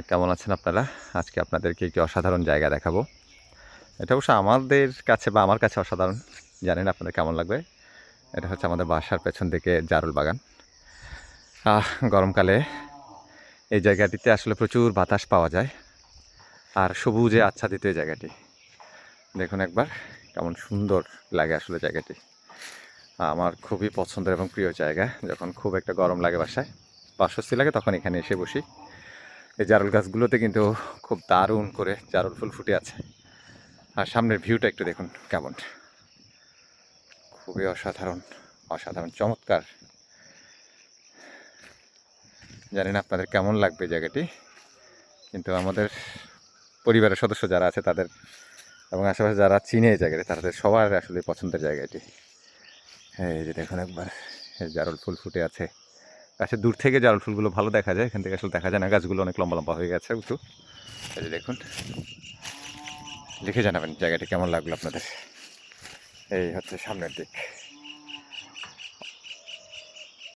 কেমন আছেন আপনারা? আজকে আপনাদেরকে একটি অসাধারণ জায়গা দেখাবো। এটা অবশ্য আমাদের কাছে বা আমার কাছে অসাধারণ। জানি না আপনাদের কেমন লাগবে। এটা হচ্ছে আমাদের বাসার পেছন দিকে জারুল বাগান। গরমকালে এই জায়গাটিতে আসলে প্রচুর বাতাস পাওয়া যায়। আর সবুজে আচ্ছাদিত এই জায়গাটি। দেখুন একবার কেমন সুন্দর লাগে আসলে জায়গাটি। আমার খুবই পছন্দের এবং প্রিয় জায়গা। যখন খুব একটা গরম লাগে বাসায় বা অস্বস্তি লাগে তখন এখানে এসে বসি। এই জারুল গাছগুলোতে কিন্তু খুব দারুণ করে জারুল ফুল ফুটে আছে। আর সামনের ভিউটা একটু দেখুন কেমন, খুবই অসাধারণ, অসাধারণ চমৎকার। জানি না আপনাদের কেমন লাগবে জায়গাটি, কিন্তু আমাদের পরিবারের সদস্য যারা আছে তাদের এবং আশেপাশে যারা চিনে এই জায়গাটি তাদের সবার আসলে পছন্দের জায়গাটি। এই যে দেখুন একবার জারুল ফুল ফুটে আছে। গাছের দূর থেকে জারুল ফুলগুলো ভালো দেখা যায়, এখান থেকে আসলে দেখা যায় না, গাছগুলো অনেক লম্বা লম্বা হয়ে গেছে উঁচু। এই যে দেখুন, লিখে জানাবেন জায়গাটি কেমন লাগলো আপনাদের। এই হচ্ছে সামনের দিক।